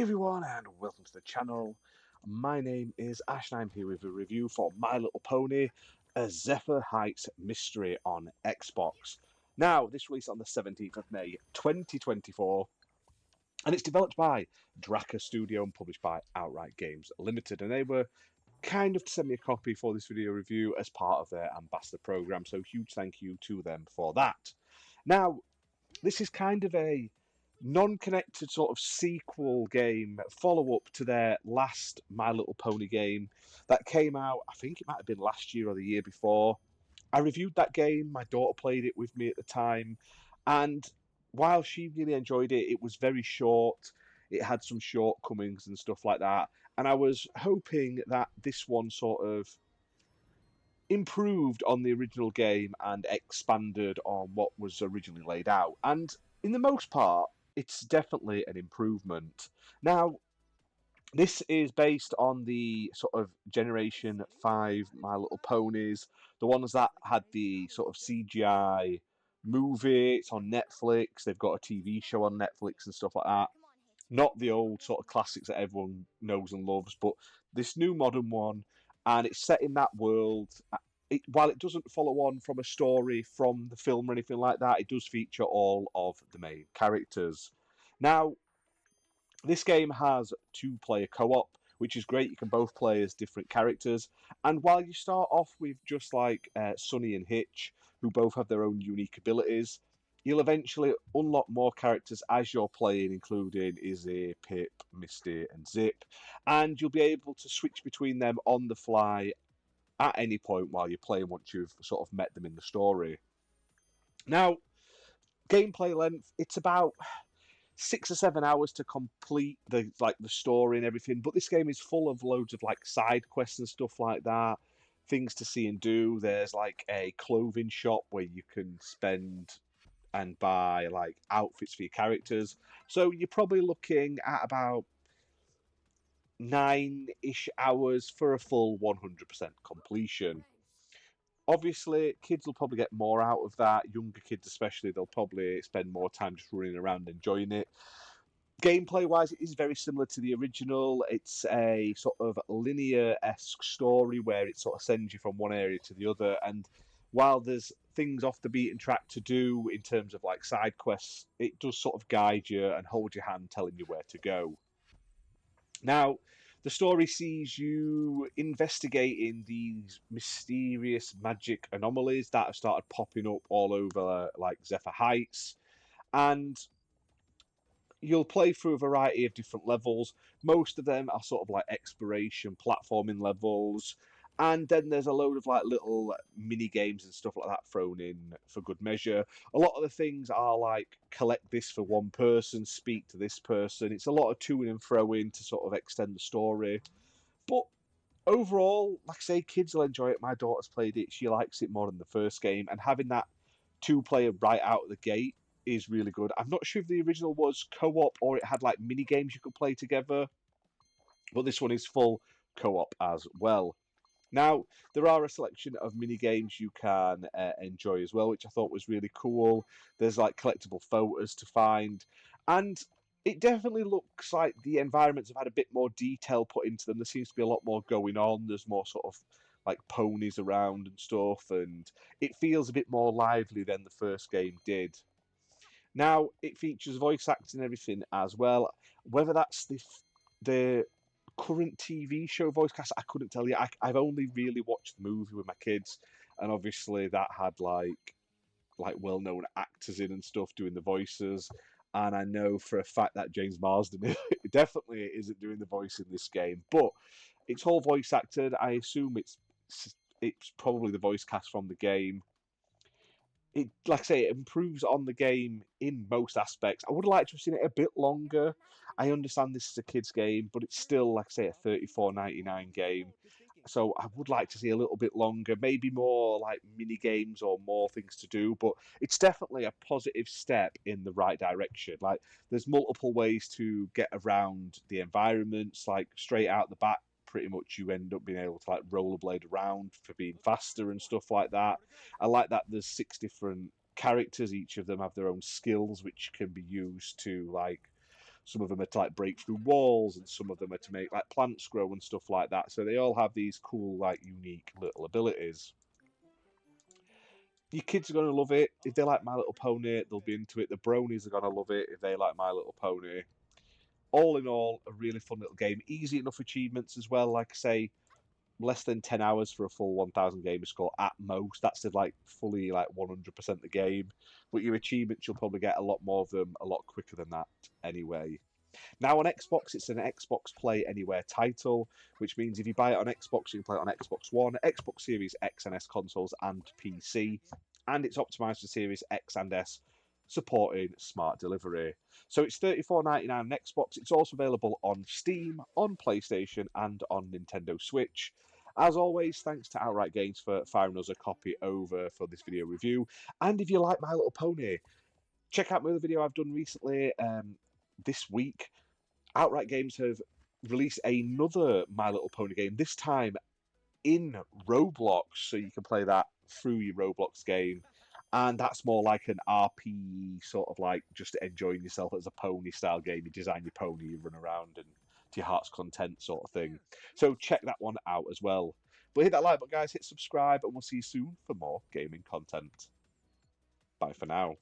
everyone, and welcome to the channel. My name is Ash, and I'm here with a review for My Little Pony, a Zephyr Heights mystery on Xbox. Now, this released on the 17th of May 2024, and it's developed by Draka Studio and published by Outright Games Limited. And they were kind of to send me a copy for this video review as part of their ambassador program, so huge thank you to them for that. Now, this is kind of a non-connected sort of sequel game, follow-up to their last My Little Pony game that came out, I think it might have been last year or the year before. I reviewed that game, my daughter played it with me at the time, and while she really enjoyed it, it was very short, it had some shortcomings and stuff like that, and I was hoping that this one sort of improved on the original game and expanded on what was originally laid out. And in the most part, it's definitely an improvement. Now, this is based on the sort of Generation 5 My Little Ponies, the ones that had the sort of CGI movie. It's on Netflix. They've got a TV show on Netflix and stuff like that. Not the old sort of classics that everyone knows and loves, but this new modern one, and it's set in that world. While it doesn't follow on from a story from the film or anything like that, it does feature all of the main characters. Now, this game has two-player co-op, which is great. You can both play as different characters. And while you start off with just like Sunny and Hitch, who both have their own unique abilities, you'll eventually unlock more characters as you're playing, including Izzy, Pipp, Misty, and Zipp. And you'll be able to switch between them on the fly at any point while you're playing once you've sort of met them in the story. Now, gameplay length, it's about 6 or 7 hours to complete the story and everything, but this game is full of loads of like side quests and stuff like that, things to see and do. There's like a clothing shop where you can spend and buy like outfits for your characters, so you're probably looking at about 9-ish hours for a full 100% completion. Obviously, kids will probably get more out of that. Younger kids especially, they'll probably spend more time just running around enjoying it. Gameplay-wise, it is very similar to the original. It's a sort of linear-esque story where it sort of sends you from one area to the other, and while there's things off the beaten track to do in terms of like side quests, it does sort of guide you and hold your hand, telling you where to go. Now, the story sees you investigating these mysterious magic anomalies that have started popping up all over, like Zephyr Heights, and you'll play through a variety of different levels. Most of them are sort of like exploration, platforming levels, and then there's a load of like little mini games and stuff like that thrown in for good measure. A lot of the things are like collect this for one person, speak to this person. It's a lot of to and fro in to sort of extend the story. But overall, like I say, kids will enjoy it. My daughter's played it. She likes it more than the first game. And having that two-player right out of the gate is really good. I'm not sure if the original was co-op or it had like mini games you could play together. But this one is full co-op as well. Now, there are a selection of mini games you can enjoy as well, which I thought was really cool. There's like collectible photos to find, and it definitely looks like the environments have had a bit more detail put into them. There seems to be a lot more going on. There's more sort of like ponies around and stuff, and it feels a bit more lively than the first game did. Now, it features voice acting and everything as well. Whether that's the current TV show voice cast, I couldn't tell you. I've only really watched the movie with my kids, and obviously that had like well-known actors in and stuff doing the voices. And I know for a fact that James Marsden definitely isn't doing the voice in this game, but it's all voice acted. I assume it's probably the voice cast from the game. It, like I say, it improves on the game in most aspects. I would like to have seen it a bit longer. I understand this is a kids' game, but it's still, like I say, a $34.99 game. So I would like to see a little bit longer, maybe more like mini games or more things to do. But it's definitely a positive step in the right direction. Like there's multiple ways to get around the environments, like straight out the back. Pretty much you end up being able to like rollerblade around for being faster and stuff like that. I like that there's 6 different characters. Each of them have their own skills, which can be used to like Some of them are to like break through walls, and some of them are to make like plants grow and stuff like that. So they all have these cool, like unique little abilities. Your kids are going to love it. If they like My Little Pony, they'll be into it. The bronies are going to love it if they like My Little Pony. All in all, a really fun little game. Easy enough achievements as well. Like I say, less than 10 hours for a full 1000 gamer score at most. That's to like fully like 100% the game. But your achievements, you'll probably get a lot more of them a lot quicker than that anyway. Now on Xbox, it's an Xbox Play Anywhere title, which means if you buy it on Xbox, you can play it on Xbox One, Xbox Series X and S consoles, and PC. And it's optimized for Series X and S, supporting smart delivery. So it's $34.99 on Xbox. It's also available on Steam, on PlayStation, and on Nintendo Switch. As always, thanks to Outright Games for firing us a copy over for this video review. And if you like My Little Pony, check out my other video I've done recently this week. Outright Games have released another My Little Pony game, this time in Roblox, so you can play that through your Roblox game. And that's more like an RP, sort of like just enjoying yourself as a pony style game. You design your pony, you run around, and to your heart's content sort of thing. So check that one out as well. But hit that like button, guys, hit subscribe, and we'll see you soon for more gaming content. Bye for now.